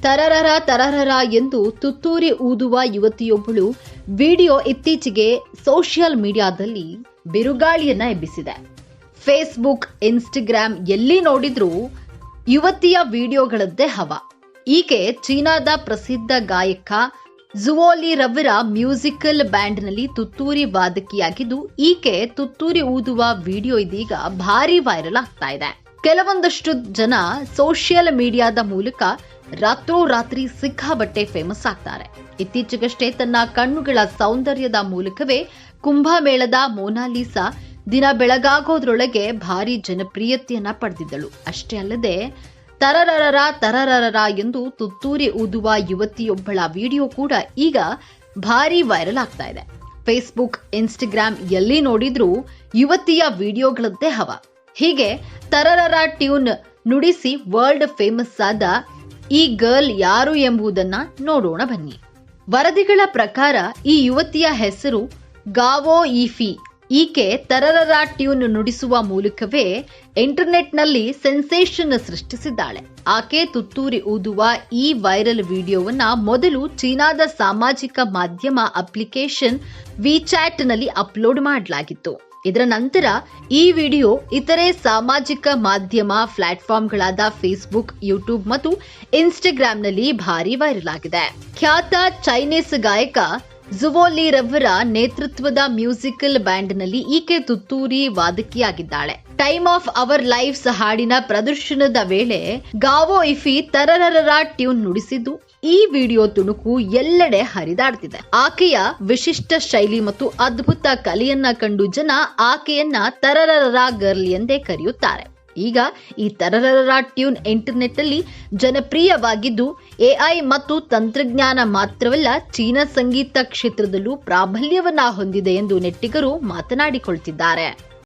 ತರರರ ತರರರ ಎಂದು ತುತ್ತೂರಿ ಊದುವ ಯುವತಿಯೊಬ್ಬಳು ವಿಡಿಯೋ ಇತ್ತೀಚೆಗೆ ಸೋಷಿಯಲ್ ಮೀಡಿಯಾದಲ್ಲಿ ಬಿರುಗಾಳಿಯನ್ನ ಎಬ್ಬಿಸಿದೆ. ಫೇಸ್ಬುಕ್, ಇನ್ಸ್ಟಾಗ್ರಾಮ್ ಎಲ್ಲಿ ನೋಡಿದ್ರೂ ಯುವತಿಯ ವಿಡಿಯೋಗಳದ್ದೇ ಹವಾ. ಈಕೆ ಚೀನಾದ ಪ್ರಸಿದ್ಧ ಗಾಯಕ ಝುವೋಲಿ ರವರ ಮ್ಯೂಸಿಕಲ್ ಬ್ಯಾಂಡ್ನಲ್ಲಿ ತುತ್ತೂರಿ ವಾದಕಿಯಾಗಿದ್ದು, ಈಕೆ ತುತ್ತೂರಿ ಊದುವ ವಿಡಿಯೋ ಇದೀಗ ಭಾರಿ ವೈರಲ್ ಆಗ್ತಾ ಇದೆ. ಕೆಲವೊಂದಷ್ಟು ಜನ ಸೋಷಿಯಲ್ ಮೀಡಿಯಾದ ಮೂಲಕ ರಾತ್ರೋರಾತ್ರಿ ಸಿಕ್ಕಾಬಟ್ಟೆ ಫೇಮಸ್ ಆಗ್ತಾರೆ. ಇತ್ತೀಚೆಗಷ್ಟೇ ತನ್ನ ಕಣ್ಣುಗಳ ಸೌಂದರ್ಯದ ಮೂಲಕವೇ ಕುಂಭಮೇಳದ ಮೊನಾಲಿಸಾ ದಿನ ಬೆಳಗಾಗೋದ್ರೊಳಗೆ ಭಾರಿ ಜನಪ್ರಿಯತೆಯನ್ನ ಪಡೆದಿದ್ದಳು. ಅಷ್ಟೇ ಅಲ್ಲದೆ ತರರರ ತರರರ ಎಂದು ತುತ್ತೂರಿ ಊದುವ ಯುವತಿಯೊಬ್ಬಳ ವಿಡಿಯೋ ಕೂಡ ಈಗ ಭಾರಿ ವೈರಲ್ ಆಗ್ತಾ ಇದೆ. ಫೇಸ್ಬುಕ್, ಇನ್ಸ್ಟಾಗ್ರಾಮ್ ಎಲ್ಲಿ ನೋಡಿದ್ರೂ ಯುವತಿಯ ವಿಡಿಯೋಗಳದ್ದೇ ಹವಾ. ಹೀಗೆ ತರರರ ಟ್ಯೂನ್ ನುಡಿಸಿ ವರ್ಲ್ಡ್ ಫೇಮಸ್ ಆದ ಈ ಗರ್ಲ್ ಯಾರು ಎಂಬುದನ್ನ ನೋಡೋಣ ಬನ್ನಿ. ವರದಿಗಳ ಪ್ರಕಾರ ಈ ಯುವತಿಯ ಹೆಸರು ಗಾವೋ ಈಫಿ. ಈಕೆ ತರರರ ಟ್ಯೂನ್ ನುಡಿಸುವ ಮೂಲಕವೇ ಇಂಟರ್ನೆಟ್ನಲ್ಲಿ ಸೆನ್ಸೇಷನ್ ಸೃಷ್ಟಿಸಿದ್ದಾಳೆ. ಆಕೆ ತುತ್ತೂರಿ ಊದುವ ಈ ವೈರಲ್ ವಿಡಿಯೋವನ್ನ ಮೊದಲು ಚೀನಾದ ಸಾಮಾಜಿಕ ಮಾಧ್ಯಮ ಅಪ್ಲಿಕೇಶನ್ ವಿಚಾಟ್ನಲ್ಲಿ ಅಪ್ಲೋಡ್ ಮಾಡಲಾಗಿತ್ತು. ಇದರ ನಂತರ ಈ ವಿಡಿಯೋ ಇತರೆ ಸಾಮಾಜಿಕ ಮಾಧ್ಯಮ ಪ್ಲಾಟ್ಫಾರ್ಮ್ಗಳಾದ ಫೇಸ್ಬುಕ್, ಯೂಟ್ಯೂಬ್ ಮತ್ತು ಇನ್ಸ್ಟಾಗ್ರಾಂನಲ್ಲಿ ಭಾರಿ ವೈರಲ್ ಆಗಿದೆ. ಖ್ಯಾತ ಚೈನೀಸ್ ಗಾಯಕ ಝುವೋಲಿ ರವರ ನೇತೃತ್ವದ ಮ್ಯೂಸಿಕಲ್ ಬ್ಯಾಂಡ್ನಲ್ಲಿ ಈಕೆ ತುತ್ತೂರಿ ವಾದಕಿಯಾಗಿದ್ದಾಳೆ. ಟೈಮ್ ಆಫ್ ಅವರ್ ಲೈಫ್ಸ್ ಹಾಡಿನ ಪ್ರದರ್ಶನದ ವೇಳೆ ಗಾವೋ ಇಫಿ ತರರರ ಟ್ಯೂನ್ ನುಡಿಸಿದ್ದು ಈ ವಿಡಿಯೋ ತುಣುಕು ಎಲ್ಲೆಡೆ ಹರಿದಾಡ್ತಿದೆ. ಆಕೆಯ ವಿಶಿಷ್ಟ ಶೈಲಿ ಮತ್ತು ಅದ್ಭುತ ಕಲೆಯನ್ನ ಕಂಡು ಜನ ಆಕೆಯನ್ನ ತರರರ ಗರ್ಲ್ ಎಂದೇ ಕರೆಯುತ್ತಾರೆ. ಈಗ ಈ ತರರರ ಟ್ಯೂನ್ ಇಂಟರ್ನೆಟ್ ಅಲ್ಲಿ ಜನಪ್ರಿಯವಾಗಿದ್ದು, ಎಐ ಮತ್ತು ತಂತ್ರಜ್ಞಾನ ಮಾತ್ರವಲ್ಲ, ಚೀನಾ ಸಂಗೀತ ಕ್ಷೇತ್ರದಲ್ಲೂ ಪ್ರಾಬಲ್ಯವನ್ನ ಹೊಂದಿದೆ ಎಂದು ನೆಟ್ಟಿಗರು ಮಾತನಾಡಿಕೊಳ್ತಿದ್ದಾರೆ.